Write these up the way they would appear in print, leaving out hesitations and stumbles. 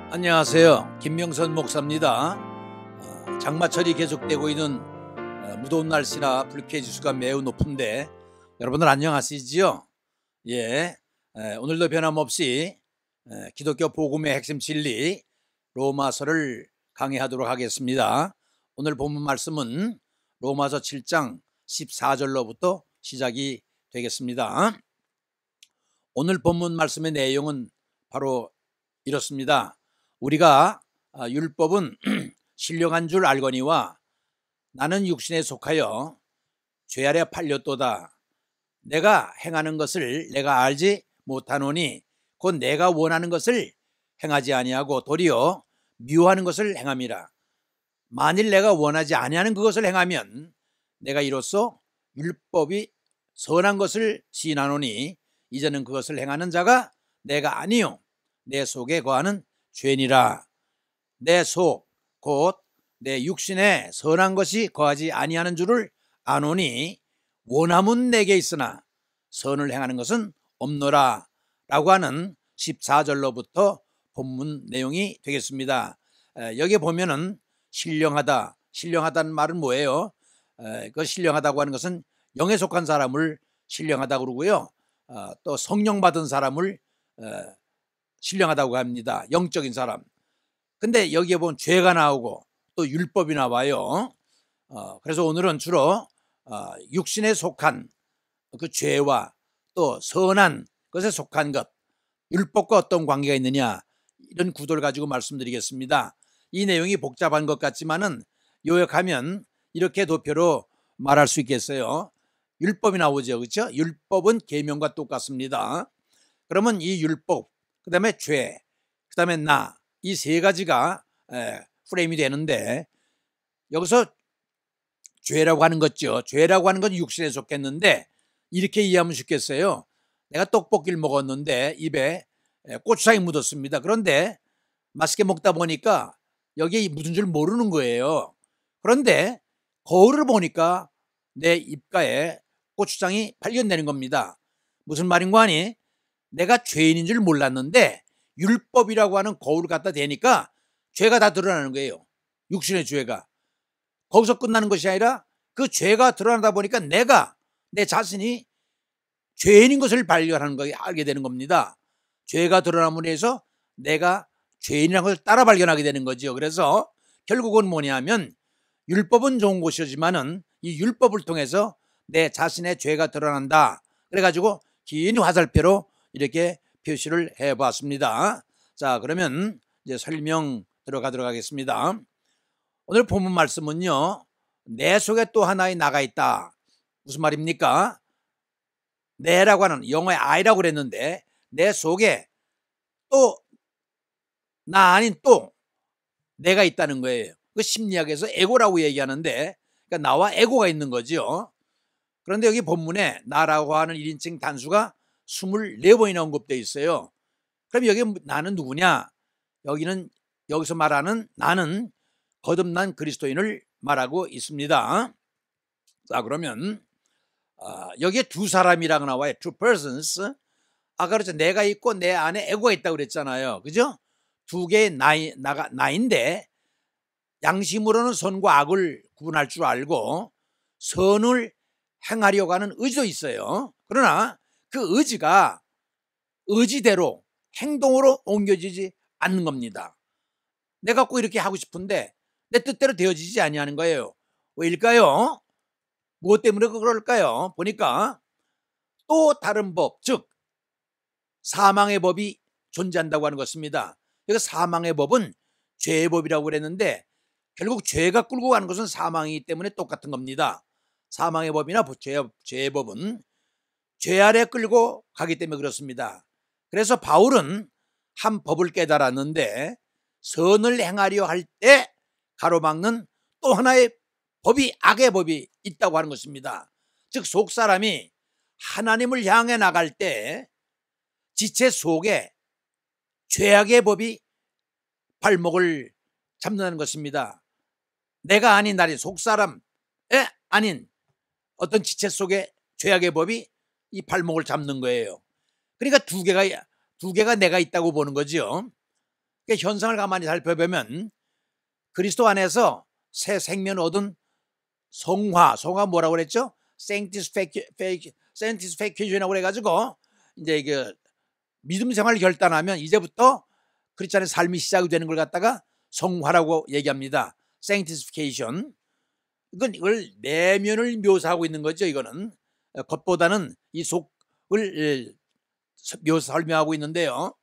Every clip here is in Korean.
안녕하세요. 김명선 목사입니다. 장마철이 계속되고 있는 무더운 날씨나 불쾌지수가 매우 높은데 여러분들 안녕하시지요? 예, 오늘도 변함없이 기독교 복음의 핵심 진리 로마서를 강의하도록 하겠습니다. 오늘 본문 말씀은 로마서 7장 14절로부터 시작이 되겠습니다. 오늘 본문 말씀의 내용은 바로 이렇습니다. 우리가 율법은 신령한 줄 알거니와 나는 육신에 속하여 죄 아래 팔렸도다. 내가 행하는 것을 내가 알지 못하노니 곧 내가 원하는 것을 행하지 아니하고 도리어 미워하는 것을 행함이라. 만일 내가 원하지 아니하는 그것을 행하면 내가 이로써 율법이 선한 것을 시인하노니 이제는 그것을 행하는 자가 내가 아니요 내 속에 거하는 죄니라. 내 속 곧 내 육신에 선한 것이 거하지 아니하는 줄을 아노니 원함은 내게 있으나 선을 행하는 것은 없노라 라고 하는 14절로부터 본문 내용이 되겠습니다. 여기 보면은 신령하다는 말은 뭐예요? 그 신령하다고 하는 것은 영에 속한 사람을 신령하다고 그러고요. 또 성령 받은 사람을 신령하다고 합니다. 영적인 사람. 근데 여기에 보면 죄가 나오고 또 율법이 나와요. 그래서 오늘은 주로 육신에 속한 그 죄와 또 선한 것에 속한 것, 율법과 어떤 관계가 있느냐, 이런 구도를 가지고 말씀드리겠습니다. 이 내용이 복잡한 것 같지만은 요약하면 이렇게 도표로 말할 수 있겠어요. 율법이 나오죠, 그렇죠? 율법은 계명과 똑같습니다. 그러면 이 율법, 그 다음에 죄, 그 다음에 나, 이 세 가지가 프레임이 되는데, 여기서 죄라고 하는 거죠. 죄라고 하는 건 육신에 속했는데 이렇게 이해하면 좋겠어요. 내가 떡볶이를 먹었는데 입에 고추장이 묻었습니다. 그런데 맛있게 먹다 보니까 여기에 묻은 줄 모르는 거예요. 그런데 거울을 보니까 내 입가에 고추장이 발견되는 겁니다. 무슨 말인가 하니 내가 죄인인 줄 몰랐는데 율법이라고 하는 거울을 갖다 대니까 죄가 다 드러나는 거예요. 육신의 죄가. 거기서 끝나는 것이 아니라 그 죄가 드러나다 보니까 내 자신이 죄인인 것을 발견하는 거 알게 되는 겁니다. 죄가 드러남으로 해서 내가 죄인이라는 것을 따라 발견하게 되는 거죠. 그래서 결국은 뭐냐면 율법은 좋은 것이지만은 이 율법을 통해서 내 자신의 죄가 드러난다. 그래가지고 긴 화살표로 이렇게 표시를 해봤습니다. 자, 그러면 이제 설명 들어가도록 하겠습니다. 오늘 본문 말씀은요, 내 속에 또 하나의 나가 있다. 무슨 말입니까? 내라고 하는 영어의 I라고 그랬는데 내 속에 또 나 아닌 또 내가 있다는 거예요. 그 심리학에서 에고라고 얘기하는데 그러니까 나와 에고가 있는 거죠. 그런데 여기 본문에 나라고 하는 1인칭 단수가 24번이나 언급되어 있어요. 그럼 여기 나는 누구냐? 여기서 말하는 나는 거듭난 그리스도인을 말하고 있습니다. 자, 그러면 여기에 두 사람이라고 나와요. Two persons. 아까 그랬죠. 내가 있고 내 안에 에고가 있다고 그랬잖아요. 그죠? 두 개의 나인데 양심으로는 선과 악을 구분할 줄 알고 선을 행하려고 하는 의지도 있어요. 그러나 그 의지가 의지대로 행동으로 옮겨지지 않는 겁니다. 내가 꼭 이렇게 하고 싶은데 내 뜻대로 되어지지 아니하는 거예요. 왜일까요? 무엇 때문에 그럴까요? 보니까 또 다른 법, 즉 사망의 법이 존재한다고 하는 것입니다. 여기 사망의 법은 죄의 법이라고 그랬는데 결국 죄가 끌고 가는 것은 사망이기 때문에 똑같은 겁니다. 사망의 법이나 죄의 법은 죄 아래 끌고 가기 때문에 그렇습니다. 그래서 바울은 한 법을 깨달았는데 선을 행하려 할 때 가로막는 또 하나의 법이 악의 법이 있다고 하는 것입니다. 즉 속사람이 하나님을 향해 나갈 때 지체 속에 죄악의 법이 발목을 잡는다는 것입니다. 내가 아닌 나의 속사람에 아닌 어떤 지체 속에 죄악의 법이 이 발목을 잡는 거예요. 그러니까 두 개가 내가 있다고 보는 거죠. 그 현상을 가만히 살펴보면 그리스도 안에서 새 생명 얻은 성화 뭐라고 그랬죠? sanctification이라고 그래가지고 이제 그 믿음 생활을 결단하면 이제부터 크리스찬의 삶이 시작이 되는 걸 갖다가 성화라고 얘기합니다. sanctification. 이걸 내면을 묘사하고 있는 거죠. 이거는 겉보다는 이 속을 설명하고 있는데요.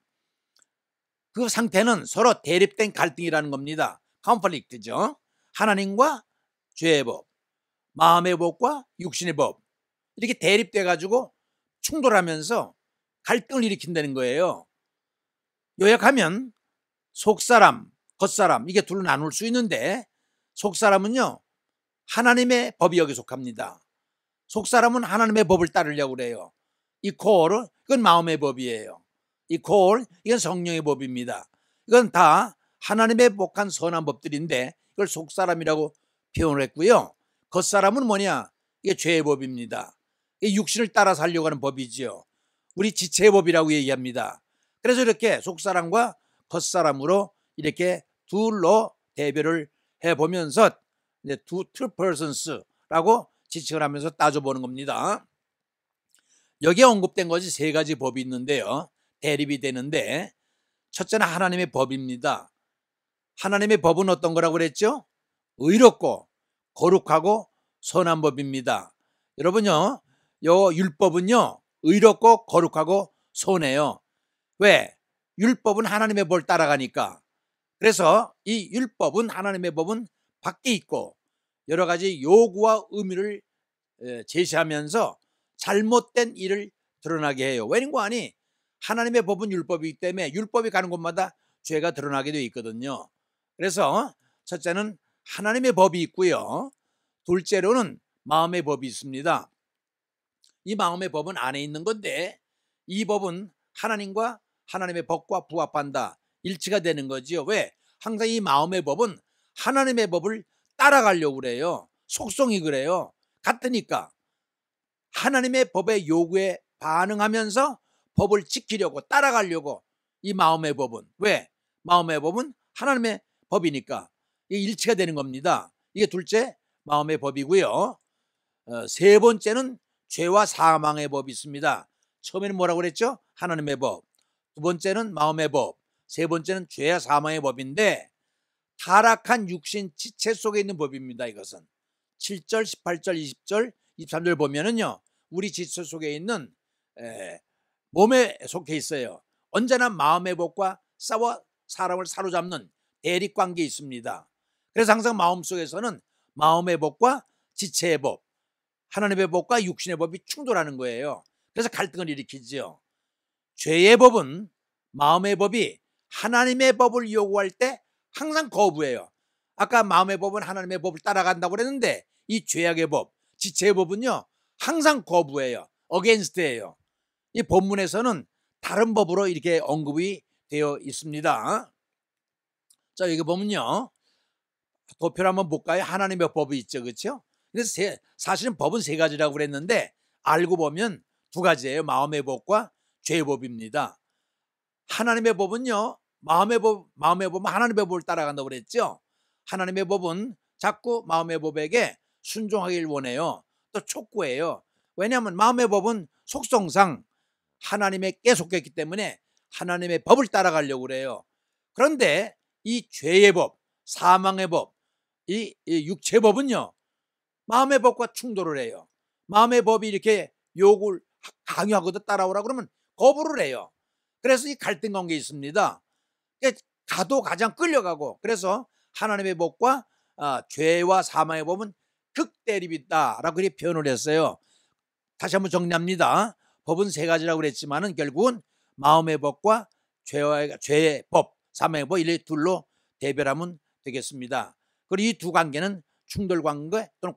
그 상태는 서로 대립된 갈등이라는 겁니다. 컨플릭트죠. 하나님과 죄의 법, 마음의 법과 육신의 법, 이렇게 대립돼 가지고 충돌하면서 갈등을 일으킨다는 거예요. 요약하면 속사람, 겉사람, 이게 둘로 나눌 수 있는데, 속사람은요 하나님의 법이 여기 속합니다. 속사람은 하나님의 법을 따르려고 그래요. 이 콜, 이건 마음의 법이에요. 이 콜, 이건 성령의 법입니다. 이건 다 하나님의 복한 선한 법들인데 이걸 속사람이라고 표현을 했고요. 겉사람은 뭐냐? 이게 죄의 법입니다. 이게 육신을 따라 살려고 하는 법이지요. 우리 지체의 법이라고 얘기합니다. 그래서 이렇게 속사람과 겉사람으로 이렇게 둘로 대별을 해보면서 이제 two persons라고 지칭을 하면서 따져보는 겁니다. 여기에 언급된 것이 세 가지 법이 있는데요. 대립이 되는데, 첫째는 하나님의 법입니다. 하나님의 법은 어떤 거라고 그랬죠? 의롭고 거룩하고 선한 법입니다. 여러분요, 요 율법은요 의롭고 거룩하고 선해요. 왜? 율법은 하나님의 법을 따라가니까. 그래서 이 율법은, 하나님의 법은 밖에 있고 여러 가지 요구와 의미를 제시하면서 잘못된 일을 드러나게 해요. 왜냐하니 하나님의 법은 율법이기 때문에 율법이 가는 곳마다 죄가 드러나게 되어 있거든요. 그래서 첫째는 하나님의 법이 있고요. 둘째로는 마음의 법이 있습니다. 이 마음의 법은 안에 있는 건데 이 법은 하나님과 하나님의 법과 부합한다. 일치가 되는 거지요. 왜? 항상 이 마음의 법은 하나님의 법을 따라가려고 그래요. 속성이 그래요. 같으니까 하나님의 법의 요구에 반응하면서 법을 지키려고 따라가려고 이 마음의 법은. 왜? 마음의 법은 하나님의 법이니까 이게 일치가 되는 겁니다. 이게 둘째 마음의 법이고요. 세 번째는 죄와 사망의 법이 있습니다. 처음에는 뭐라고 그랬죠? 하나님의 법. 두 번째는 마음의 법. 세 번째는 죄와 사망의 법인데 타락한 육신 지체 속에 있는 법입니다. 이것은 7절, 18절, 20절, 23절 보면은요 우리 지체 속에 있는 몸에 속해 있어요. 언제나 마음의 법과 싸워 사람을 사로잡는 대립관계에 있습니다. 그래서 항상 마음속에서는 마음의 법과 지체의 법, 하나님의 법과 육신의 법이 충돌하는 거예요. 그래서 갈등을 일으키죠. 죄의 법은, 마음의 법이 하나님의 법을 요구할 때 항상 거부해요. 아까 마음의 법은 하나님의 법을 따라간다고 그랬는데 이 죄악의 법, 지체의 법은요 항상 거부해요. 어게인스트예요. 이 본문에서는 다른 법으로 이렇게 언급이 되어 있습니다. 자, 여기 보면요 도표를 한번 볼까요? 하나님의 법이 있죠, 그렇죠? 그래서 사실은 법은 세 가지라고 그랬는데 알고 보면 두 가지예요. 마음의 법과 죄의 법입니다. 하나님의 법은요 마음의 법은 하나님의 법을 따라간다고 그랬죠. 하나님의 법은 자꾸 마음의 법에게 순종하길 원해요. 또 촉구해요. 왜냐하면 마음의 법은 속성상 하나님에 속했기 때문에 하나님의 법을 따라가려고 그래요. 그런데 이 죄의 법, 사망의 법, 이 육체의 법은요 마음의 법과 충돌을 해요. 마음의 법이 이렇게 요구를 강요하거든 따라오라 그러면 거부를 해요. 그래서 이 갈등 관계에 있습니다. 가도 가장 끌려가고, 그래서 하나님의 법과 죄와 사망의 법은 극대립이 있다라고 이렇게 표현을 했어요. 다시 한번 정리합니다. 법은 세 가지라고 그랬지만은 결국은 마음의 법과 죄의 법, 사망의 법 이 둘로 대별하면 되겠습니다. 그리고 이 두 관계는 충돌 관계 또는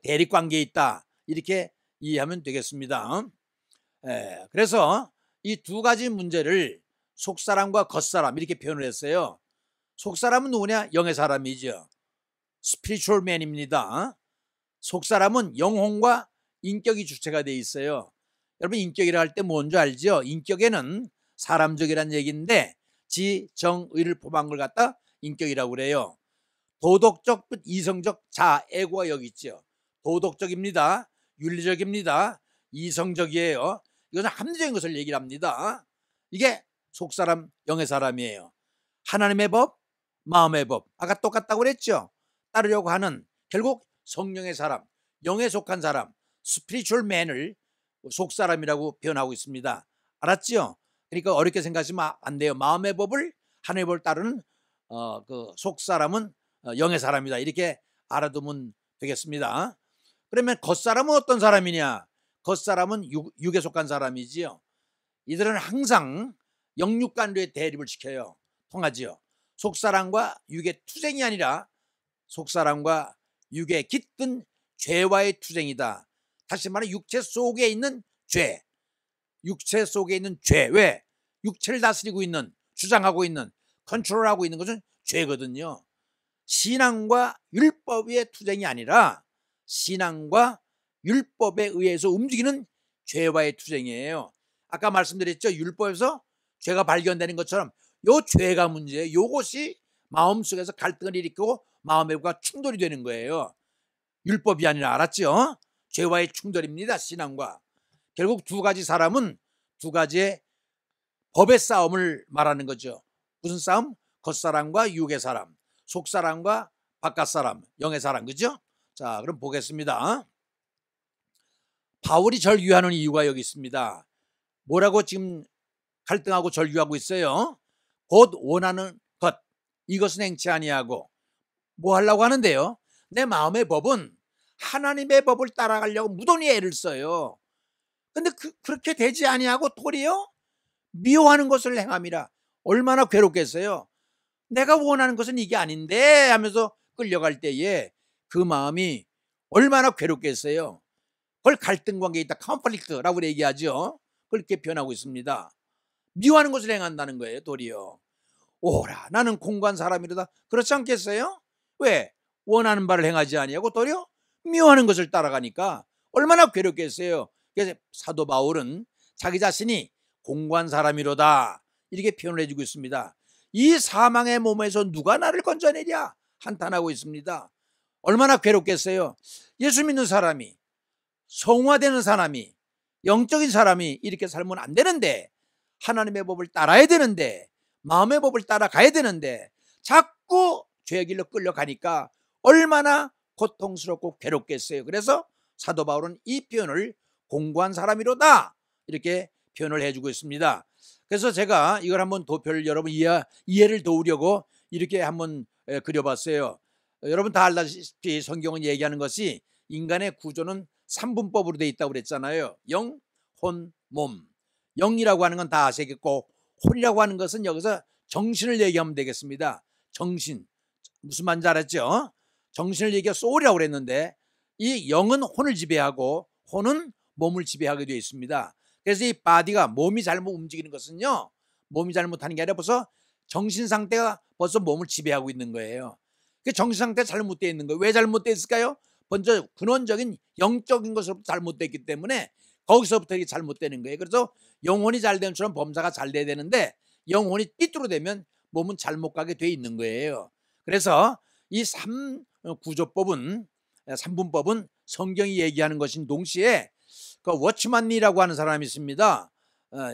대립 관계에 있다 이렇게 이해하면 되겠습니다. 그래서 이 두 가지 문제를 속사람과 겉사람 이렇게 표현을 했어요. 속사람은 누구냐? 영의 사람이죠. spiritual man입니다. 속사람은 영혼과 인격이 주체가 되어 있어요. 여러분 인격이라 할 때 뭔지 알죠? 인격에는 사람적이란 얘기인데 지, 정, 의를 포함한 걸 갖다 인격이라고 그래요. 도덕적, 이성적, 자, 애고가 여기 있죠. 도덕적입니다. 윤리적입니다. 이성적이에요. 이것은 합리적인 것을 얘기를 합니다. 이게 속사람, 영의 사람이에요. 하나님의 법, 마음의 법. 아까 똑같다고 그랬죠. 따르려고 하는 결국 성령의 사람, 영에 속한 사람, 스피리추얼 맨을 속사람이라고 표현하고 있습니다. 알았죠? 그러니까 어렵게 생각하시면 안 돼요. 마음의 법을 하나님의 법을 따르는 그 속사람은 영의 사람이다. 이렇게 알아두면 되겠습니다. 그러면 겉사람은 어떤 사람이냐? 겉사람은 육에 속한 사람이지요. 이들은 항상 영육간류의 대립을 시켜요. 통하지요. 속사람과 육의 투쟁이 아니라 속사람과 육의 깃든 죄와의 투쟁이다. 다시 말해 육체 속에 있는 죄. 육체 속에 있는 죄. 왜? 육체를 다스리고 있는, 주장하고 있는, 컨트롤하고 있는 것은 죄거든요. 신앙과 율법의 투쟁이 아니라 신앙과 율법에 의해서 움직이는 죄와의 투쟁이에요. 아까 말씀드렸죠. 율법에서 죄가 발견되는 것처럼 요 죄가 문제예요. 요것이 마음속에서 갈등을 일으키고 마음과 충돌이 되는 거예요. 율법이 아니라. 알았죠? 죄와의 충돌입니다. 신앙과. 결국 두 가지 사람은 두 가지의 법의 싸움을 말하는 거죠. 무슨 싸움? 겉사람과 육의 사람, 속사람과 바깥사람, 영의 사람. 그죠? 자, 그럼 보겠습니다. 바울이 절규하는 이유가 여기 있습니다. 뭐라고 지금 갈등하고 절규하고 있어요? 곧 원하는 것, 이것은 행치 아니하고. 뭐 하려고 하는데요? 내 마음의 법은 하나님의 법을 따라가려고 무던히 애를 써요. 근데 그렇게 되지 아니하고 도리어 미워하는 것을 행함이라. 얼마나 괴롭겠어요. 내가 원하는 것은 이게 아닌데 하면서 끌려갈 때에 그 마음이 얼마나 괴롭겠어요. 그걸 갈등 관계에 있다. 컨플릭트라고 얘기하죠. 그렇게 표현하고 있습니다. 미워하는 것을 행한다는 거예요. 도리어. 오라, 나는 공고한 사람이로다. 그렇지 않겠어요? 왜? 원하는 바를 행하지 아니하고 도리어 미워하는 것을 따라가니까 얼마나 괴롭겠어요. 그래서 사도 바울은 자기 자신이 공고한 사람이로다 이렇게 표현을 해주고 있습니다. 이 사망의 몸에서 누가 나를 건져내랴 한탄하고 있습니다. 얼마나 괴롭겠어요. 예수 믿는 사람이, 성화되는 사람이, 영적인 사람이 이렇게 살면 안 되는데, 하나님의 법을 따라야 되는데, 마음의 법을 따라가야 되는데 자꾸 죄의 길로 끌려가니까 얼마나 고통스럽고 괴롭겠어요. 그래서 사도 바울은 이 표현을 공고한 사람이로다 이렇게 표현을 해주고 있습니다. 그래서 제가 이걸 한번 도표를 여러분 이해를 도우려고 이렇게 한번 그려봤어요. 여러분 다 알다시피 성경은 얘기하는 것이 인간의 구조는 3분법으로 되어 있다고 그랬잖아요. 영, 혼, 몸. 영이라고 하는 건 다 아시겠고, 혼이라고 하는 것은 여기서 정신을 얘기하면 되겠습니다. 정신. 무슨 말인지 알았죠? 정신을 얘기해 소울이라고 그랬는데 이 영은 혼을 지배하고 혼은 몸을 지배하게 되어 있습니다. 그래서 이 바디가 몸이 잘못 움직이는 것은요, 몸이 잘못하는 게 아니라 벌써 정신 상태가 벌써 몸을 지배하고 있는 거예요. 그 정신 상태가 잘못되어 있는 거예요. 왜 잘못되어 있을까요? 먼저 근원적인 영적인 것으로부터 잘못됐기 때문에 거기서부터 이게 잘못되는 거예요. 그래서 영혼이 잘 되는 것처럼 범사가 잘 돼야 되는데 영혼이 삐뚤어되면 몸은 잘못 가게 돼 있는 거예요. 그래서 이 3분법은 성경이 얘기하는 것인 동시에 그 워치만리라고 하는 사람이 있습니다.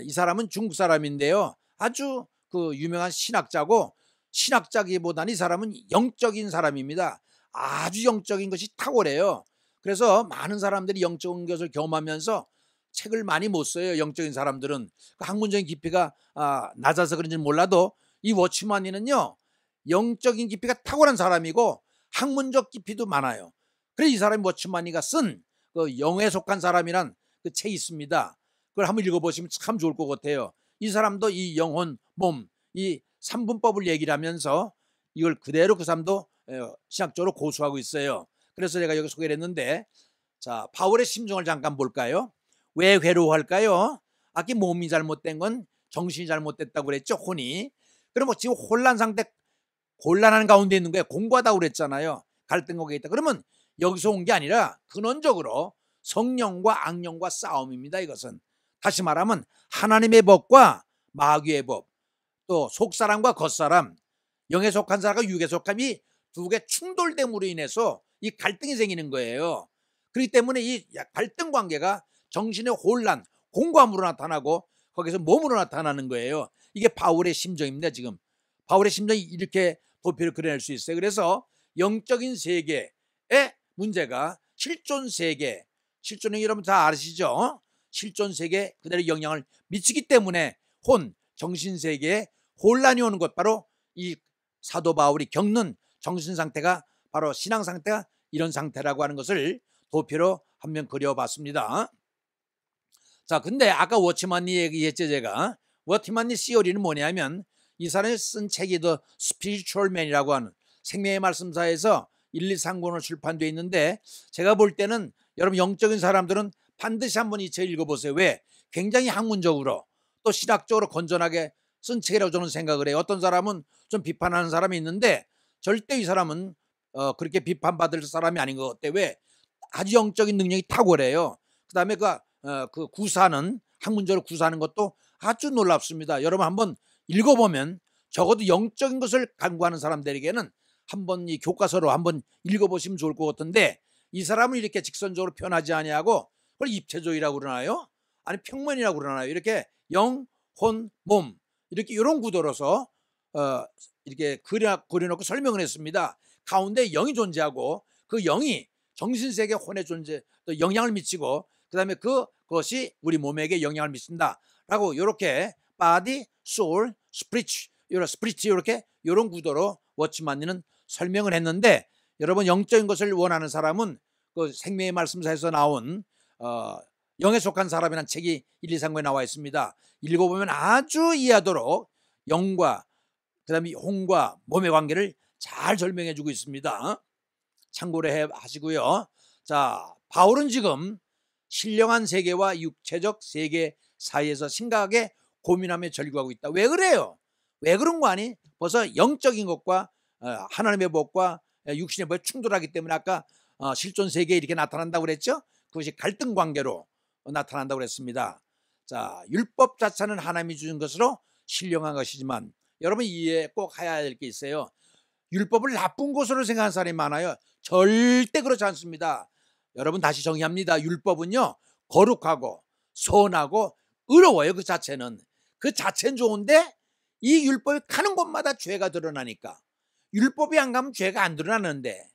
이 사람은 중국 사람인데요. 아주 그 유명한 신학자고, 신학자기보다는 이 사람은 영적인 사람입니다. 아주 영적인 것이 탁월해요. 그래서 많은 사람들이 영적인 것을 경험하면서 책을 많이 못 써요. 영적인 사람들은 그 학문적인 깊이가 낮아서 그런지 몰라도 이 워치만리는요, 영적인 깊이가 탁월한 사람이고 학문적 깊이도 많아요. 그래서 이 사람이 워치만리가 쓴 그 영에 속한 사람이란 그 책이 있습니다. 그걸 한번 읽어보시면 참 좋을 것 같아요. 이 사람도 이 영혼, 몸, 이 3분법을 얘기를 하면서 이걸 그대로 그 사람도 신학적으로 고수하고 있어요. 그래서 제가 여기 소개를 했는데, 자, 바울의 심정을 잠깐 볼까요? 왜 괴로워할까요? 아까 몸이 잘못된 건 정신이 잘못됐다고 그랬죠, 혼이. 그럼 지금 혼란 상태, 곤란한 가운데 있는 거예요. 공고하다고 그랬잖아요. 갈등 거기에 있다. 그러면 여기서 온 게 아니라 근원적으로 성령과 악령과 싸움입니다. 이것은 다시 말하면 하나님의 법과 마귀의 법, 또 속사람과 겉사람, 영에 속한 사람과 육에 속함이 두 개 충돌됨으로 인해서 이 갈등이 생기는 거예요. 그렇기 때문에 이 갈등 관계가 정신의 혼란, 공감으로 나타나고 거기서 몸으로 나타나는 거예요. 이게 바울의 심정입니다. 지금 바울의 심정이 이렇게 도표를 그려낼 수 있어요. 그래서 영적인 세계의 문제가 실존 세계, 실존은 여러분 다 아시죠? 실존 세계에 그대로 영향을 미치기 때문에 정신 세계에 혼란이 오는 것, 바로 이 사도 바울이 겪는 정신 상태가 바로 신앙 상태가 이런 상태라고 하는 것을 도표로 한번 그려봤습니다. 자, 근데 아까 워치만니 얘기했죠. 제가 워치만니 시어리는 뭐냐면 이 사람이 쓴 책이 The Spiritual Man이라고 하는 생명의 말씀사에서 1, 2, 3권으로 출판되어 있는데, 제가 볼 때는 여러분 영적인 사람들은 반드시 한번 이 책 읽어보세요. 왜? 굉장히 학문적으로 또 신학적으로 건전하게 쓴 책이라고 저는 생각을 해요. 어떤 사람은 좀 비판하는 사람이 있는데 절대 이 사람은 그렇게 비판받을 사람이 아닌 것 같아요. 왜? 아주 영적인 능력이 탁월해요. 그 다음에 그 구사는, 학문적으로 구사하는 것도 아주 놀랍습니다. 여러분 한번 읽어보면 적어도 영적인 것을 간구하는 사람들에게는 한번 이 교과서로 한번 읽어보시면 좋을 것 같은데, 이 사람은 이렇게 직선적으로 표현하지 아니하고 그걸 입체적이라고 그러나요? 아니 평면이라고 그러나요? 이렇게 영, 혼, 몸, 이렇게 이런 구도로서 이렇게 그려놓고 설명을 했습니다. 가운데 영이 존재하고 그 영이 정신세계 혼의 존재, 또 영향을 미치고 그 다음에 그것이 우리 몸에게 영향을 미친다라고, 이렇게 body, soul, spirit, 이렇게 이런 구도로 워치만니는 설명을 했는데, 여러분 영적인 것을 원하는 사람은 그 생명의 말씀사에서 나온 영에 속한 사람이라는 책이 1, 2, 3권에 나와 있습니다. 읽어보면 아주 이해하도록 영과 그 다음에 혼과 몸의 관계를 잘 설명해 주고 있습니다. 참고로 하시고요. 자, 바울은 지금 신령한 세계와 육체적 세계 사이에서 심각하게 고민하며 절규하고 있다. 왜 그래요? 왜 그런 거 아니? 벌써 영적인 것과 하나님의 법과 육신의 법이 충돌하기 때문에 아까 실존 세계에 이렇게 나타난다고 그랬죠? 그것이 갈등 관계로 나타난다고 그랬습니다. 자, 율법 자체는 하나님이 주신 것으로 신령한 것이지만 여러분 이해 꼭 해야 될 게 있어요. 율법을 나쁜 것으로 생각하는 사람이 많아요. 절대 그렇지 않습니다. 여러분 다시 정의합니다. 율법은요, 거룩하고 선하고 의로워요. 그 자체는 좋은데 이 율법이 가는 곳마다 죄가 드러나니까, 율법이 안 가면 죄가 안 드러나는데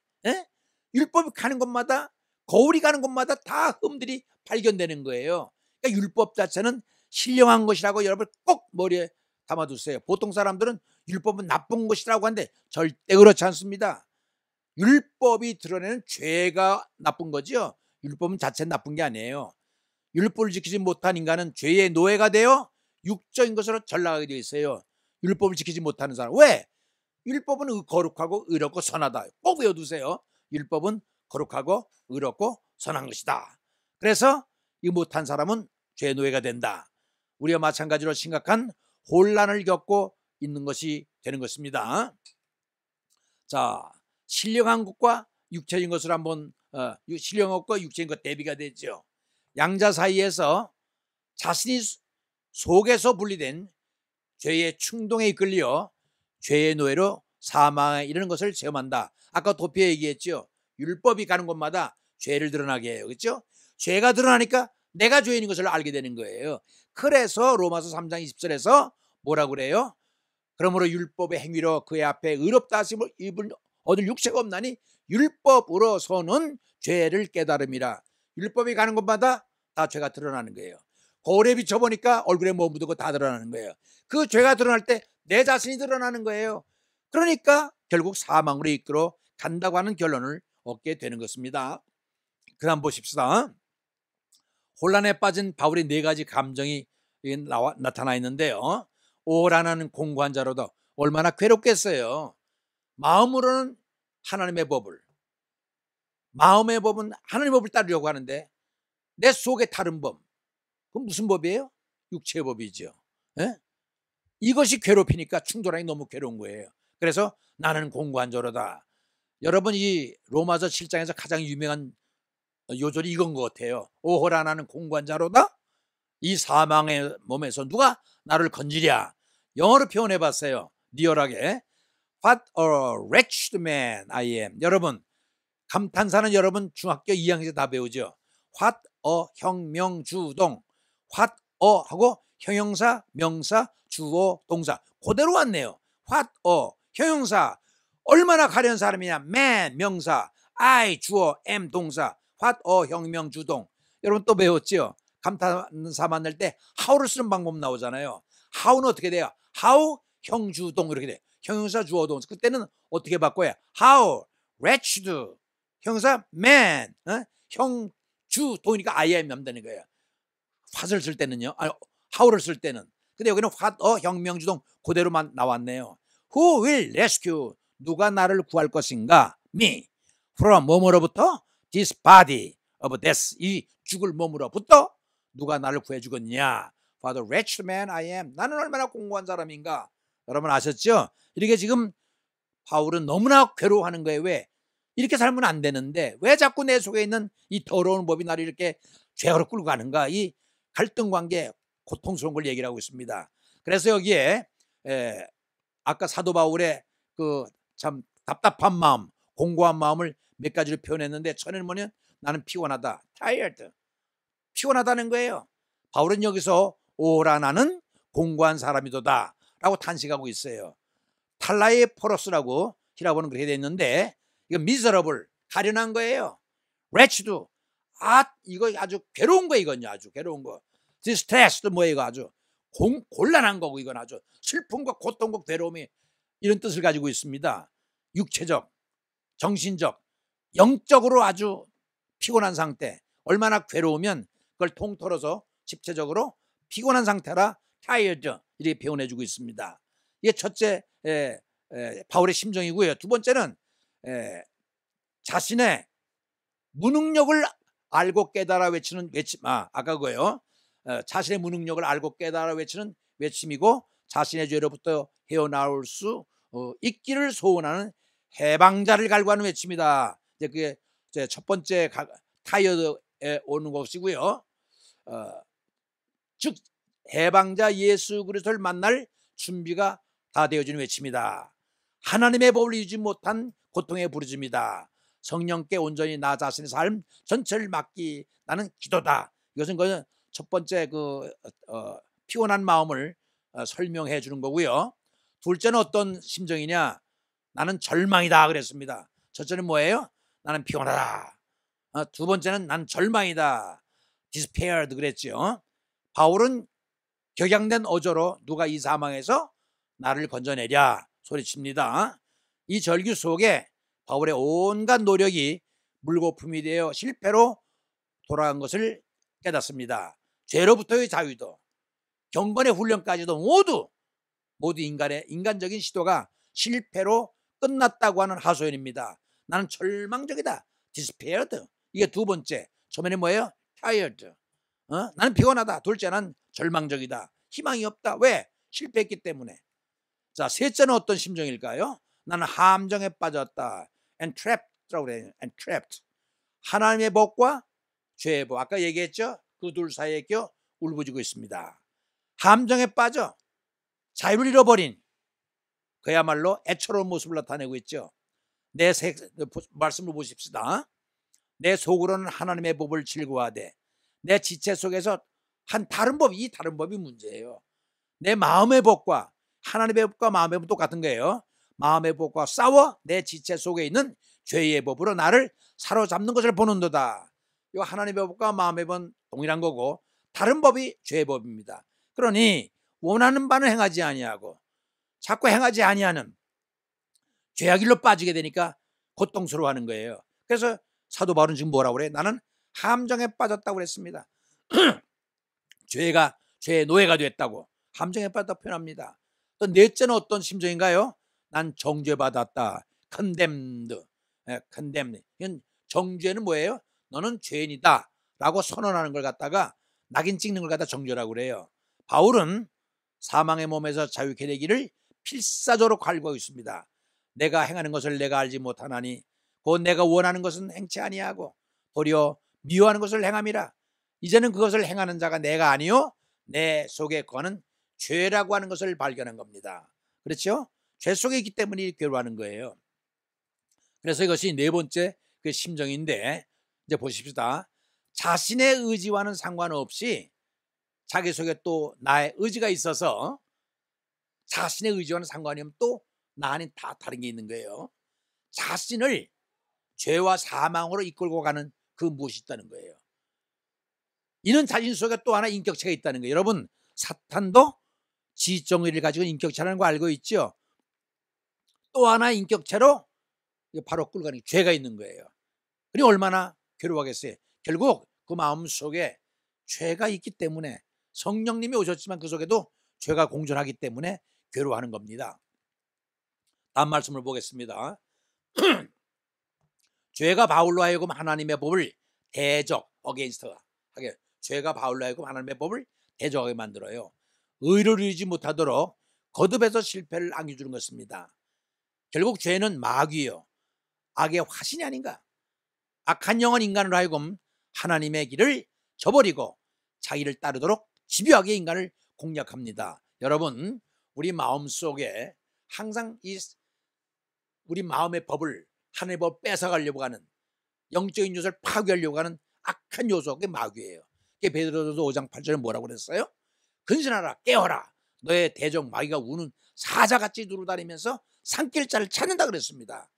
율법이 가는 곳마다, 거울이 가는 곳마다 다 흠들이 발견되는 거예요. 그러니까 율법 자체는 신령한 것이라고 여러분 꼭 머리에 담아두세요. 보통 사람들은 율법은 나쁜 것이라고 하는데 절대 그렇지 않습니다. 율법이 드러내는 죄가 나쁜 거죠. 율법은 자체는 나쁜 게 아니에요. 율법을 지키지 못한 인간은 죄의 노예가 되어 육적인 것으로 전락하게 되어 있어요. 율법을 지키지 못하는 사람. 왜? 율법은 거룩하고 의롭고 선하다. 꼭 외워두세요. 율법은 거룩하고 의롭고 선한 것이다. 그래서 이 못한 사람은 죄의 노예가 된다. 우리와 마찬가지로 심각한 혼란을 겪고 있는 것이 되는 것입니다. 자, 신령한 것과 육체인 것을 한번 신령한 것과 육체인 것 대비가 되죠. 양자 사이에서 자신이 속에서 분리된 죄의 충동에 이끌려 죄의 노예로 사망에 이르는 것을 체험한다. 아까 도표에 얘기했죠. 율법이 가는 곳마다 죄를 드러나게 해요. 그렇죠? 죄가 드러나니까 내가 죄인인 것을 알게 되는 거예요. 그래서 로마서 3장 20절에서 뭐라고 그래요? 그러므로 율법의 행위로 그의 앞에 의롭다 하심을 얻을 육체가 없나니 율법으로서는 죄를 깨달음이라. 율법이 가는 곳마다 다 죄가 드러나는 거예요. 거울에 비춰보니까 얼굴에 뭐 묻은 거 다 드러나는 거예요. 그 죄가 드러날 때 내 자신이 드러나는 거예요. 그러니까 결국 사망으로 이끌어 간다고 하는 결론을 얻게 되는 것입니다. 그 다음 보십시다. 혼란에 빠진 바울의 4가지 감정이 나타나 있는데요. 오호라는 공고한 자로도 얼마나 괴롭겠어요. 마음으로는 하나님의 법을, 마음의 법은 하나님의 법을 따르려고 하는데 내 속에 다른 법, 그건 무슨 법이에요? 육체의 법이죠. 에? 이것이 괴롭히니까 충돌하기 너무 괴로운 거예요. 그래서 나는 공고한 자로다. 여러분 이 로마서 7장에서 가장 유명한 요절이 이건 것 같아요. 오호라 나는 공고한 자로다. 이 사망의 몸에서 누가 나를 건지랴. 영어로 표현해 봤어요. 리얼하게. What a wretched man I am. 여러분, 감탄사는 여러분 중학교 2학년에서 다 배우죠. What a 형명주동. What a 하고 형용사, 명사, 주어, 동사. 그대로 왔네요. What a 형용사. 얼마나 가련 사람이냐. man 명사, I 주어, am 동사. What a 형명주동. 여러분 또 배웠죠? 감탄사 만날 때 how를 쓰는 방법 나오잖아요. how는 어떻게 돼요? how 형주동 이렇게 돼. 형용사, 주어, 동사. 그때는 어떻게 바꿔야? how wretched. 형사 man, 형주 동이니까 I am 하면 되는 거예요. what을 쓸 때는요, 아니 how를 쓸 때는. 근데 여기는 what 형명주동 그대로만 나왔네요. Who will rescue? 누가 나를 구할 것인가? Me from 뭐뭐로부터? This body of death. 이 죽을 몸으로부터 누가 나를 구해주겠냐? For the wretched man I am. 나는 얼마나 공고한 사람인가? 여러분 아셨죠? 이렇게 지금 바울은 너무나 괴로워하는 거예요. 왜? 이렇게 살면 안 되는데 왜 자꾸 내 속에 있는 이 더러운 법이 나를 이렇게 죄로 끌고 가는가? 이 갈등 관계, 고통스러운 걸 얘기를 하고 있습니다. 그래서 여기에 아까 사도 바울의 그 참 답답한 마음, 공고한 마음을 몇 가지로 표현했는데 첫째는 뭐냐? 나는 피곤하다. tired. 피곤하다는 거예요. 바울은 여기서 오라 나는 공고한 사람이도다 라고 탄식하고 있어요. 탈라의 포로스라고 히라보는 그렇게 되어 있는데 이거 miserable, 가련한 거예요. wretched, 이거 아주 괴로운 거. 이건요 아주 괴로운 거. distress도 뭐예요? 이거 아주 곤란한 거고, 이건 아주 슬픔과 고통과 괴로움이 이런 뜻을 가지고 있습니다. 육체적, 정신적, 영적으로 아주 피곤한 상태. 얼마나 괴로우면 그걸 통틀어서 집체적으로 피곤한 상태라 tired 이렇게 표현해주고 있습니다. 이게 첫째 바울의 심정이고요. 두 번째는 자신의 무능력을 알고 깨달아 외치는 외침. 아까 그거요. 자신의 무능력을 알고 깨달아 외치는 외침이고 자신의 죄로부터 헤어나올 수 있기를 소원하는 해방자를 갈구하는 외침이다. 이제 그게 첫 번째 타이어드에 오는 것이고요. 즉 해방자 예수 그리스도를 만날 준비가 다 되어지는 외침이다. 하나님의 법을 이루지 못한 고통의 부르짖음이다. 성령께 온전히 나 자신의 삶 전체를 맡기 나는 기도다. 이것은 첫 번째 피곤한 마음을 설명해 주는 거고요. 둘째는 어떤 심정이냐? 나는 절망이다 그랬습니다. 첫째는 뭐예요? 나는 피곤하다. 두 번째는 난 절망이다. despaired 그랬죠. 바울은 격양된 어조로 누가 이 사망에서 나를 건져내랴 소리칩니다. 이 절규 속에 바울의 온갖 노력이 물거품이 되어 실패로 돌아간 것을 깨닫습니다. 죄로부터의 자유도 경건의 훈련까지도 모두 인간적인 시도가 실패로 끝났다고 하는 하소연입니다. 나는 절망적이다. despaired. 이게 두 번째. 처음에는 뭐예요? tired. 나는 피곤하다. 둘째는 절망적이다. 희망이 없다. 왜? 실패했기 때문에. 자, 셋째는 어떤 심정일까요? 나는 함정에 빠졌다. entrapped라고 그래요. entrapped. 하나님의 법과 죄의 법. 아까 얘기했죠? 그 둘 사이에 껴 울부짖고 있습니다. 함정에 빠져 자유를 잃어버린 그야말로 애처로운 모습을 나타내고 있죠. 말씀을 보십시다. 내 속으로는 하나님의 법을 즐거워하되 내 지체 속에서 한 다른 법, 이 다른 법이 문제예요. 내 마음의 법과 하나님의 법과 마음의 법 똑같은 거예요. 마음의 법과 싸워 내 지체 속에 있는 죄의 법으로 나를 사로잡는 것을 보는도다. 이 하나님의 법과 마음의 법은 동일한 거고 다른 법이 죄의 법입니다. 그러니 원하는 바는 행하지 아니하고 자꾸 행하지 아니하는 죄악 길로 빠지게 되니까 고통스러워하는 거예요. 그래서 사도 바울은 지금 뭐라고 그래? 나는 함정에 빠졌다고 그랬습니다. 죄의 노예가 됐다고 함정에 빠졌다고 표현합니다. 또 넷째는 어떤 심정인가요? 난 정죄받았다. condemned. condemned. 이건 정죄는 뭐예요? 너는 죄인이다 라고 선언하는 걸 갖다가 낙인 찍는 걸 갖다 정죄라고 그래요. 바울은 사망의 몸에서 자유케 되기를 필사적으로 갈구하고 있습니다. 내가 행하는 것을 내가 알지 못하나니 곧 내가 원하는 것은 행치 아니하고 도리어 미워하는 것을 행함이라. 이제는 그것을 행하는 자가 내가 아니요 내 속에 거하는 죄라고 하는 것을 발견한 겁니다. 그렇죠? 죄 속에 있기 때문에 괴로워하는 거예요. 그래서 이것이 네 번째 그 심정인데, 이제 보십시다. 자신의 의지와는 상관없이 자기 속에 또 나의 의지가 있어서 자신의 의지와는 상관이 없으면 또 나 안에 다 다른 게 있는 거예요. 자신을 죄와 사망으로 이끌고 가는 그 무엇이 있다는 거예요. 이는 자신 속에 또 하나 인격체가 있다는 거예요. 여러분, 사탄도 지정의를 가지고 인격체라는 거 알고 있죠? 또 하나 인격체로 바로 끌고 가는 게 죄가 있는 거예요. 그리고 얼마나 괴로워하겠어요. 결국 그 마음 속에 죄가 있기 때문에, 성령님이 오셨지만 그 속에도 죄가 공존하기 때문에 괴로워하는 겁니다. 다음 말씀을 보겠습니다. 죄가 바울로 하여금 하나님의 법을 대적, 어게인스트하게, 죄가 바울로 하여금 하나님의 법을 대적하게 만들어요. 의를 이루지 못하도록 거듭해서 실패를 안겨주는 것입니다. 결국 죄는 마귀요, 악의 화신이 아닌가. 악한 영은 인간으로 하여금 하나님의 길을 저버리고 자기를 따르도록 집요하게 인간을 공략합니다. 여러분, 우리 마음속에 항상 우리 마음의 법을, 하나님의 법을 뺏어가려고 하는, 영적인 요소를 파괴하려고 하는 악한 요소가 마귀예요. 베드로전서 5장 8절에 뭐라고 그랬어요? 근신하라, 깨어라, 너의 대적 마귀가 우는 사자같이 두루다니면서 산길자를 찾는다 그랬습니다.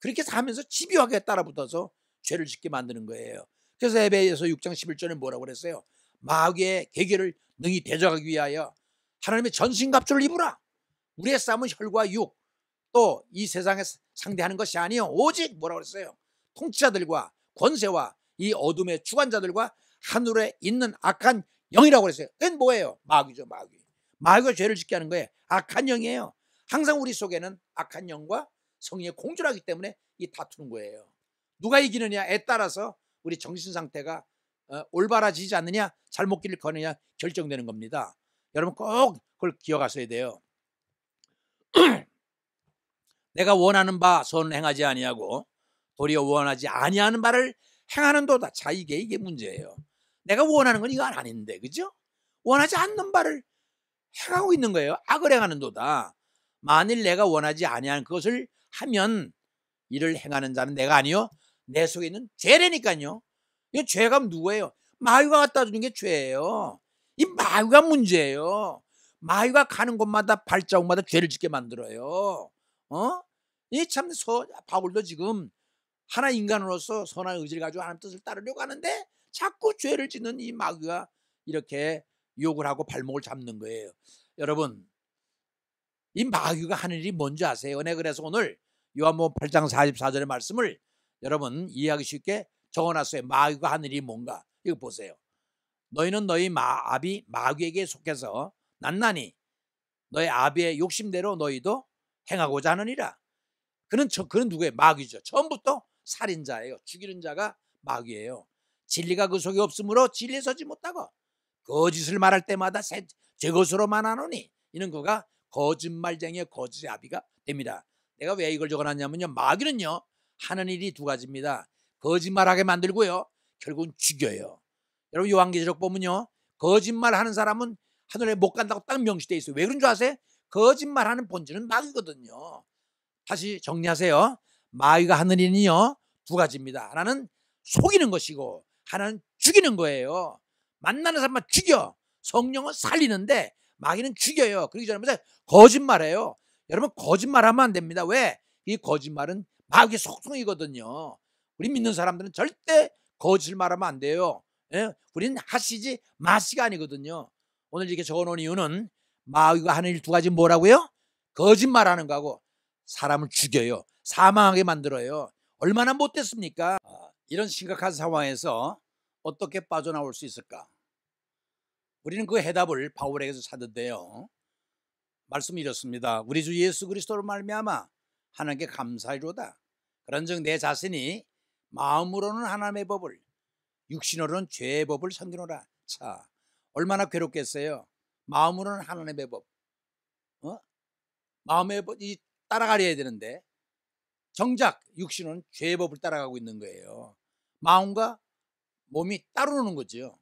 그렇게 하면서 집요하게 따라붙어서 죄를 짓게 만드는 거예요. 그래서 에베소서 6장 11절에 뭐라고 그랬어요? 마귀의 계계를 능히 대적하기 위하여 하나님의 전신갑주를 입으라. 우리의 싸움은 혈과 육, 또 이 세상에 상대하는 것이 아니요 오직 뭐라고 그랬어요? 통치자들과 권세와 이 어둠의 주관자들과 하늘에 있는 악한 영이라고 그랬어요. 그건 뭐예요? 마귀죠, 마귀. 마귀가 죄를 짓게 하는 거예요. 악한 영이에요. 항상 우리 속에는 악한 영과 성령이 공존하기 때문에 이 다투는 거예요. 누가 이기느냐에 따라서 우리 정신 상태가 올바라지지 않느냐, 잘못 길을 거느냐 결정되는 겁니다. 여러분 꼭 그걸 기억하셔야 돼요. 내가 원하는 바 선을 행하지 아니하고 도리어 원하지 아니하는 바를 행하는도다. 자, 이게 문제예요. 내가 원하는 건 이건 아닌데, 그죠? 원하지 않는 바를 행하고 있는 거예요. 악을 행하는도다. 만일 내가 원하지 아니하는 그것을 하면 이를 행하는 자는 내가 아니요 내 속에 있는 죄라니까요. 이 죄가 누구예요? 마귀가 갖다 주는 게 죄예요. 이 마귀가 문제예요. 마귀가 가는 곳마다 발자국마다 죄를 짓게 만들어요. 이 참 바울도 지금 하나 인간으로서 선한 의지를 가지고 하나님 뜻을 따르려고 하는데 자꾸 죄를 짓는 이 마귀가 이렇게 욕을 하고 발목을 잡는 거예요. 여러분, 이 마귀가 하는 일이 뭔지 아세요? 네, 그래서 오늘 요한복음 8장 44절의 말씀을 여러분 이해하기 쉽게 적어놨어요. 마귀가 하는 일이 뭔가 이거 보세요. 너희는 너희 아비 마귀에게 속해서 난나니 너희 아비의 욕심대로 너희도 행하고자 하느니라. 그는 누구예요? 마귀죠. 처음부터 살인자예요. 죽이는 자가 마귀예요. 진리가 그 속에 없으므로 진리에 서지 못하고 거짓을 말할 때마다 제 것으로만 하노니 이는 그가 거짓말쟁이의 거짓의 아비가 됩니다. 내가 왜 이걸 적어놨냐면요, 마귀는요 하는 일이 두 가지입니다. 거짓말하게 만들고요, 결국은 죽여요. 여러분 요한계시록 보면요, 거짓말하는 사람은 하늘에 못 간다고 딱 명시되어 있어요. 왜 그런 줄 아세요? 거짓말하는 본질은 마귀거든요. 다시 정리하세요. 마귀가 하는 일은요 두 가지입니다. 하나는 속이는 것이고 하나는 죽이는 거예요. 만나는 사람만 죽여. 성령은 살리는데 마귀는 죽여요. 그러기 전에 거짓말해요. 여러분 거짓말하면 안 됩니다. 왜? 이 거짓말은 마귀의 속성이거든요. 우리 믿는 사람들은 절대 거짓을 말하면 안 돼요. 예? 우리는 하시지 마시가 아니거든요. 오늘 이렇게 적어놓은 이유는 마귀가 하는 일 두 가지 뭐라고요? 거짓말하는 거하고 사람을 죽여요. 사망하게 만들어요. 얼마나 못됐습니까? 이런 심각한 상황에서 어떻게 빠져나올 수 있을까? 우리는 그 해답을 바울에게서 찾는데요. 말씀이 이렇습니다. 우리 주 예수 그리스도로 말미암아 하나님께 감사하리로다. 그런즉 내 자신이 마음으로는 하나님의 법을, 육신으로는 죄의 법을 섬기노라. 자, 얼마나 괴롭겠어요. 마음으로는 하나님의 법, 마음의 법이 따라가려야 되는데 정작 육신은 죄의 법을 따라가고 있는 거예요. 마음과 몸이 따로 노는 거죠.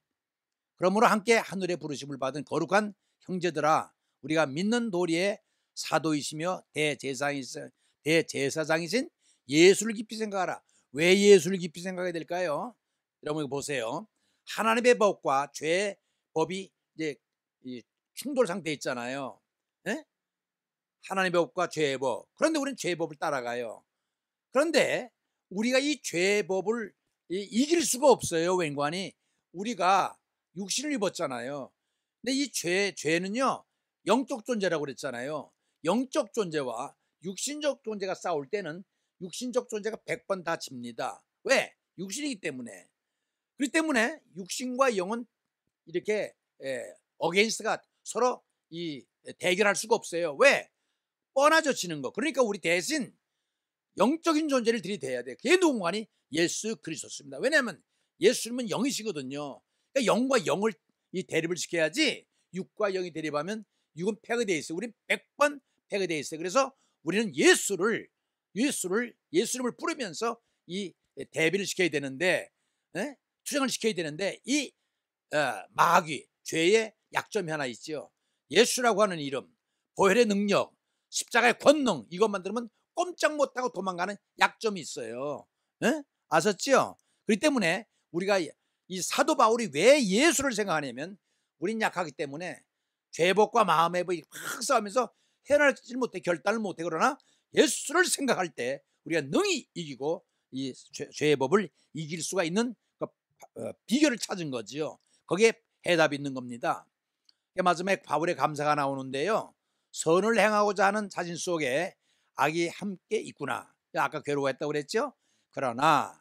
그러므로 함께 하늘의 부르심을 받은 거룩한 형제들아, 우리가 믿는 도리의 사도이시며 대제사장이신 예수를 깊이 생각하라. 왜 예수를 깊이 생각해야 될까요? 여러분 보세요. 하나님의 법과 죄의 법이 이제 충돌 상태에 있잖아요. 예? 하나님의 법과 죄의 법. 그런데 우리는 죄의 법을 따라가요. 그런데 우리가 이 죄의 법을 이길 수가 없어요. 웬관이 우리가 육신을 입었잖아요. 근데 이 죄는요 영적 존재라고 그랬잖아요. 영적 존재와 육신적 존재가 싸울 때는 육신적 존재가 100번 다 집니다. 왜? 육신이기 때문에. 그렇기 때문에 육신과 영은 이렇게 어게인스트가 서로 대결할 수가 없어요. 왜? 뻔하죠, 지는 거. 그러니까 우리 대신 영적인 존재를 들이대야 돼요. 그게 누군가니? 예수 그리스도입니다. 왜냐하면 예수님은 영이시거든요. 그러니까 영과 영을 대립을 시켜야지. 육과 영이 대립하면 육은 폐허되어 있어요. 우리는 100번 폐허되어 있어요. 그래서 우리는 예수님을 부르면서 이 대비를 시켜야 되는데, 투쟁을 시켜야 되는데, 이 마귀 죄의 약점이 하나 있죠. 예수라고 하는 이름, 보혈의 능력, 십자가의 권능, 이것만 들으면 꼼짝 못하고 도망가는 약점이 있어요. 아셨죠? 그렇기 때문에 우리가 이 사도 바울이 왜 예수를 생각하냐면, 우린 약하기 때문에 죄복과 마음의 법이 막 싸우면서 헤어나지 못해, 결단을 못해. 그러나 예수를 생각할 때 우리가 능히 이기고 이 죄의 법을 이길 수가 있는 비결을 찾은 거지요. 거기에 해답이 있는 겁니다. 마지막에 바울의 감사가 나오는데요. 선을 행하고자 하는 자신 속에 악이 함께 있구나. 아까 괴로워했다고 그랬죠. 그러나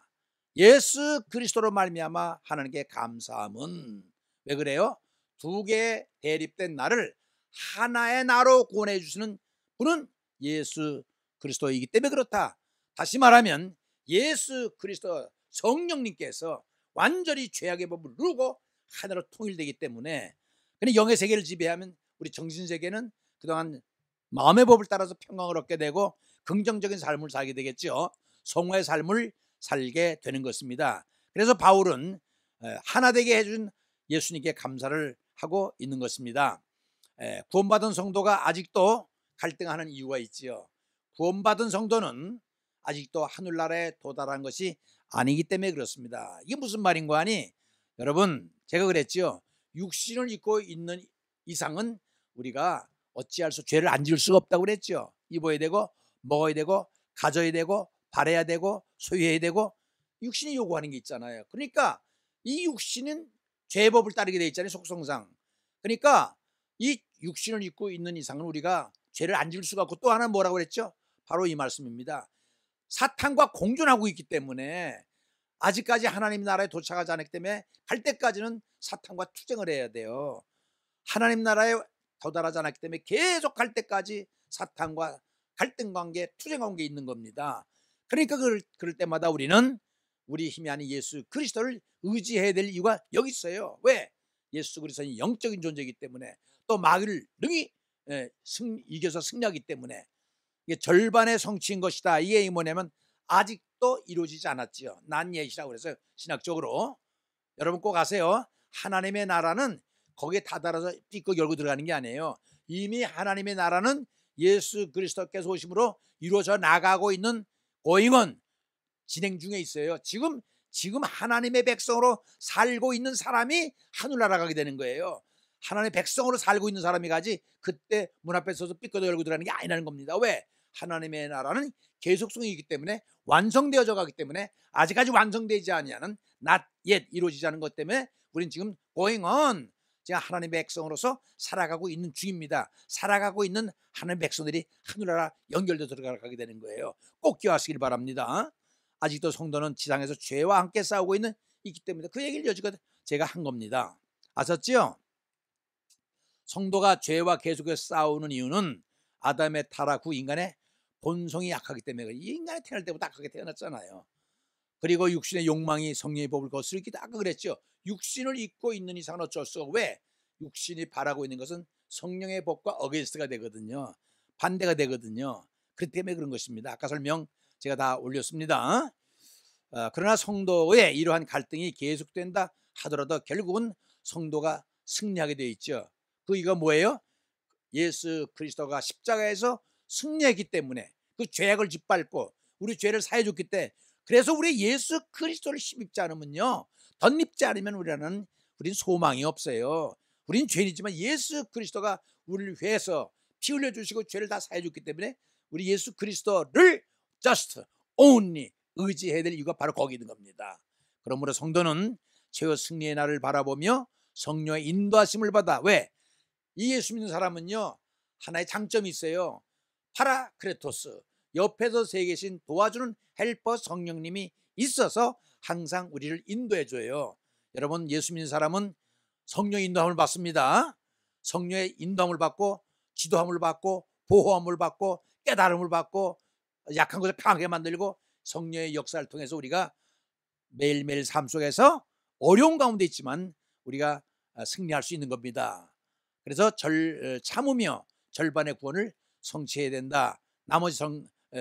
예수 그리스도로 말미암아 하나님께 감사함은 왜 그래요? 두 개의 대립된 나를 하나의 나로 구원해 주시는 분은 예수 그리스도이기 때문에 그렇다. 다시 말하면 예수 그리스도 성령님께서 완전히 죄악의 법을 누르고 하나로 통일되기 때문에, 근데 영의 세계를 지배하면 우리 정신 세계는 그동안 마음의 법을 따라서 평강을 얻게 되고 긍정적인 삶을 살게 되겠죠. 성화의 삶을 살게 되는 것입니다. 그래서 바울은 하나 되게 해준 예수님께 감사를 하고 있는 것입니다. 구원받은 성도가 아직도 갈등하는 이유가 있지요. 구원받은 성도는 아직도 하늘나라에 도달한 것이 아니기 때문에 그렇습니다. 이게 무슨 말인가 하니, 여러분 제가 그랬죠. 육신을 입고 있는 이상은 우리가 어찌할 수 죄를 안 지을 수가 없다고 그랬죠. 입어야 되고 먹어야 되고 가져야 되고 바래야 되고 소유해야 되고 육신이 요구하는 게 있잖아요. 그러니까 이 육신은 죄법을 따르게 돼 있잖아요, 속성상. 그러니까 이 육신을 입고 있는 이상은 우리가 죄를 안 지을 수가 없고, 또 하나 뭐라고 그랬죠? 바로 이 말씀입니다. 사탄과 공존하고 있기 때문에 아직까지 하나님 나라에 도착하지 않았기 때문에 갈 때까지는 사탄과 투쟁을 해야 돼요. 하나님 나라에 도달하지 않았기 때문에 계속 갈 때까지 사탄과 갈등 관계, 투쟁 관계에 있는 겁니다. 그러니까 그럴 때마다 우리는 우리 힘이 아닌 예수 그리스도를 의지해야 될 이유가 여기 있어요. 왜? 예수 그리스도는 영적인 존재이기 때문에, 또 마귀를 능히 이겨서 승리하기 때문에 이게 절반의 성취인 것이다. 이게 뭐냐면 아직도 이루어지지 않았지요. 난 예시라고 그래서 신학적으로 여러분 꼭 아세요. 하나님의 나라는 거기에 다다라서 삐끗 열고 들어가는 게 아니에요. 이미 하나님의 나라는 예수 그리스도께서 오심으로 이루어져 나가고 있는 고잉은 진행 중에 있어요. 지금 하나님의 백성으로 살고 있는 사람이 하늘나라 가게 되는 거예요. 하나님의 백성으로 살고 있는 사람이 가지 그때 문 앞에 서서 삐끗 열고 들어가는 게 아니라는 겁니다. 왜? 하나님의 나라는 계속성이기 때문에, 완성되어져 가기 때문에, 아직까지 완성되지 아니하는 not yet 이루어지지 않은 것 때문에 우리는 지금 going on, 제가 하나님의 백성으로서 살아가고 있는 중입니다. 살아가고 있는 하나님의 백성들이 하늘나라 연결돼 들어가게 되는 거예요. 꼭 기억하시길 바랍니다. 아직도 성도는 지상에서 죄와 함께 싸우고 있기 때문에 그 얘기를 여지껏 제가 한 겁니다. 아셨죠? 성도가 죄와 계속해서 싸우는 이유는 아담의 타락 후 인간의 본성이 약하기 때문에, 이 인간이 태어날 때부터 약하게 태어났잖아요. 그리고 육신의 욕망이 성령의 법을 거스르기, 아까 그랬죠. 육신을 입고 있는 이상은 어쩔 수 없고, 왜? 육신이 바라고 있는 것은 성령의 법과 어게인스트가 되거든요. 반대가 되거든요. 그렇기 때문에 그런 것입니다. 아까 설명 제가 다 올렸습니다. 그러나 성도의 이러한 갈등이 계속된다 하더라도 결국은 성도가 승리하게 되어 있죠. 이거 뭐예요? 예수 그리스도가 십자가에서 승리했기 때문에, 그 죄악을 짓밟고 우리 죄를 사해 줬기 때문에, 그래서 우리 예수 그리스도를 힘입지 않으면요, 덧입지 않으면 우리는 소망이 없어요. 우린 죄인이지만 예수 그리스도가 우리를 위해서 피 흘려 주시고 죄를 다 사해 줬기 때문에 우리 예수 그리스도를 just only 의지해야 될 이유가 바로 거기 있는 겁니다. 그러므로 성도는 최후 승리의 날을 바라보며 성령의 인도하심을 받아, 왜? 이 예수 믿는 사람은요, 하나의 장점이 있어요. 파라크레토스, 옆에서 서 계신 도와주는 헬퍼 성령님이 있어서 항상 우리를 인도해 줘요. 여러분, 예수 믿는 사람은 성령의 인도함을 받습니다. 성령의 인도함을 받고 지도함을 받고 보호함을 받고 깨달음을 받고 약한 것을 강하게 만들고, 성령의 역사를 통해서 우리가 매일매일 삶 속에서 어려운 가운데 있지만 우리가 승리할 수 있는 겁니다. 그래서 참으며 절반의 구원을 성취해야 된다. 나머지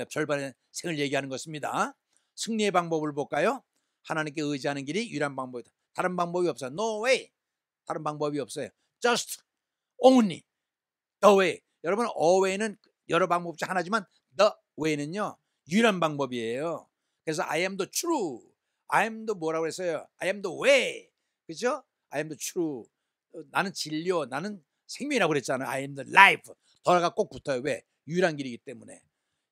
절반의 생을 얘기하는 것입니다. 승리의 방법을 볼까요? 하나님께 의지하는 길이 유일한 방법이다. 다른 방법이 없어요. No way. 다른 방법이 없어요. Just only the way. 여러분, away는 여러 방법 중 하나지만 the way는요, 유일한 방법이에요. 그래서 I am the true, I am the 뭐라고 했어요? I am the way. 그죠? I am the true. 나는 진료, 나는 생명이라고 그랬잖아요. I am the life. 더가 꼭 붙어요. 왜? 유일한 길이기 때문에.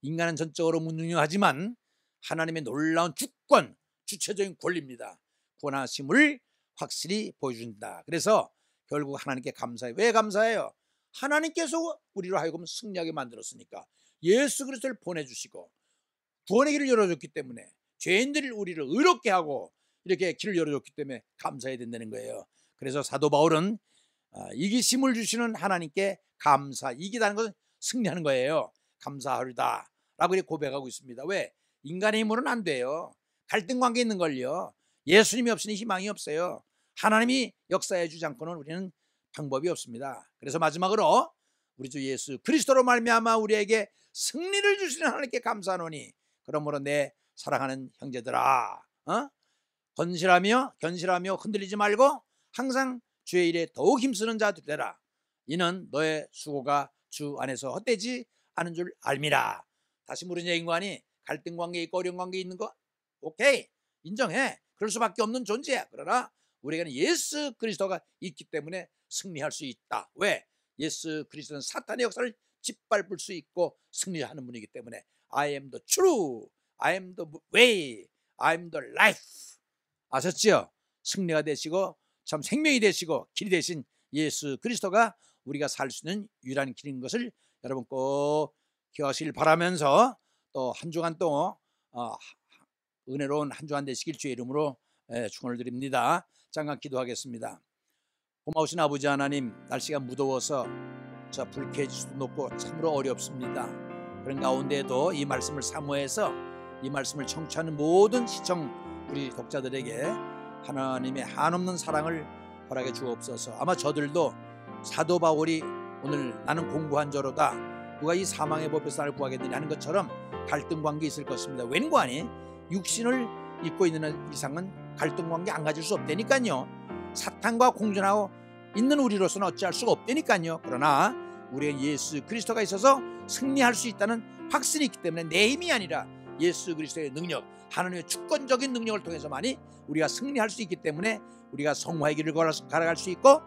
인간은 전적으로 무능하지만 하나님의 놀라운 주권, 주체적인 권리입니다. 구원하심을 확실히 보여준다. 그래서 결국 하나님께 감사해요. 왜 감사해요? 하나님께서 우리로 하여금 승리하게 만들었으니까. 예수 그리스도를 보내주시고 구원의 길을 열어줬기 때문에, 죄인들을 우리를 의롭게 하고 이렇게 길을 열어줬기 때문에 감사해야 된다는 거예요. 그래서 사도 바울은 이기심을 주시는 하나님께 감사, 이기다는 것은 승리하는 거예요. 감사하리다 라고 고백하고 있습니다. 왜? 인간의 힘으로는 안 돼요. 갈등 관계 있는 걸요. 예수님이 없으니 희망이 없어요. 하나님이 역사해 주지 않고는 우리는 방법이 없습니다. 그래서 마지막으로 우리 주 예수 그리스도로 말미암아 우리에게 승리를 주시는 하나님께 감사하노니, 그러므로 내 사랑하는 형제들아, 견실하며 흔들리지 말고 항상 주의 일에 더욱 힘쓰는 자 되라. 이는 너의 수고가 주 안에서 헛되지 않은 줄 알미라. 다시 물은 얘기인 거 아니? 갈등 관계 있고 어려운 관계 있는 거 오케이, 인정해. 그럴 수밖에 없는 존재야. 그러나 우리에게는 예수 그리스도가 있기 때문에 승리할 수 있다. 왜? 예수 그리스도는 사탄의 역사를 짓밟을 수 있고 승리하는 분이기 때문에 I am the true, I am the way, I am the life. 아셨죠? 승리가 되시고 참 생명이 되시고 길이 되신 예수 그리스도가 우리가 살 수 있는 유일한 길인 것을 여러분 꼭 기억하시길 바라면서, 또 한 주간 또 은혜로운 한 주간 되시길 주의 이름으로 축원을 드립니다. 잠깐 기도하겠습니다. 고마우신 아버지 하나님, 날씨가 무더워서 불쾌해질 수도 높고 참으로 어렵습니다. 그런 가운데에도 이 말씀을 사모해서 이 말씀을 청취하는 모든 시청 우리 독자들에게 하나님의 한없는 사랑을 허락해 주옵소서. 아마 저들도 사도 바울이 오늘 나는 공고한 자로다, 누가 이 사망의 법에서 나를 구하겠느냐 하는 것처럼 갈등 관계 있을 것입니다. 웬관이 육신을 입고 있는 이상은 갈등 관계 안 가질 수 없다니까요. 사탄과 공존하고 있는 우리로서는 어찌할 수가 없다니까요. 그러나 우리의 예수 그리스도가 있어서 승리할 수 있다는 확신이 있기 때문에 내 힘이 아니라 예수 그리스도의 능력, 하나님의 주권적인 능력을 통해서만이 우리가 승리할 수 있기 때문에 우리가 성화의 길을 걸어갈 수 있고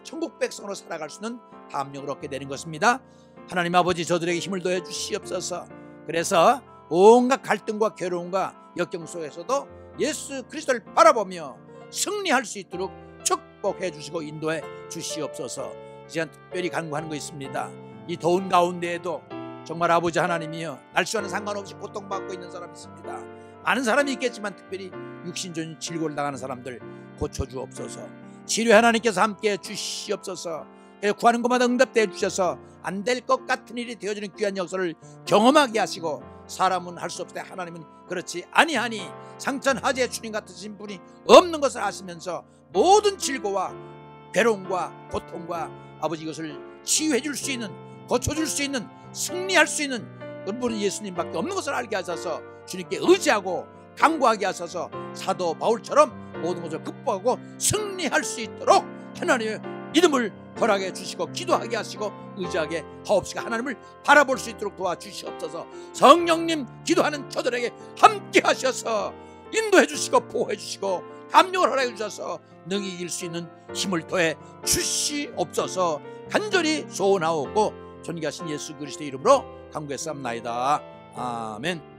천국 백성으로 살아갈 수 있는 담력을 얻게 되는 것입니다. 하나님 아버지, 저들에게 힘을 더해 주시옵소서. 그래서 온갖 갈등과 괴로움과 역경 속에서도 예수 그리스도를 바라보며 승리할 수 있도록 축복해 주시고 인도해 주시옵소서. 이제는 특별히 간구하는 거 있습니다. 이 더운 가운데에도 정말 아버지 하나님이여, 날씨와는 상관없이 고통받고 있는 사람이 있습니다. 많은 사람이 있겠지만 특별히 육신적인 질고를 당하는 사람들 고쳐주옵소서. 치료 하나님께서 함께해 주시옵소서. 구하는 것마다 응답되어 주셔서 안 될 것 같은 일이 되어지는 귀한 역사를 경험하게 하시고, 사람은 할 수 없을 때 하나님은 그렇지 아니하니 상천하지의 주님 같으신 분이 없는 것을 아시면서 모든 질고와 괴로움과 고통과 아버지 이것을 치유해 줄 수 있는, 고쳐줄 수 있는, 승리할 수 있는 그런 분은 예수님밖에 없는 것을 알게 하셔서 주님께 의지하고 간구하게 하셔서 사도 바울처럼 모든 것을 극복하고 승리할 수 있도록 하나님의 믿음을 허락해 주시고 기도하게 하시고 의지하게 하옵시고 하나님을 바라볼 수 있도록 도와주시옵소서. 성령님 기도하는 저들에게 함께 하셔서 인도해 주시고 보호해 주시고 감동을 허락해 주셔서 능히 이길 수 있는 힘을 더해 주시옵소서. 간절히 소원하옵고 존귀하신 예수 그리스도의 이름으로 간구했사옵나이다. 아멘.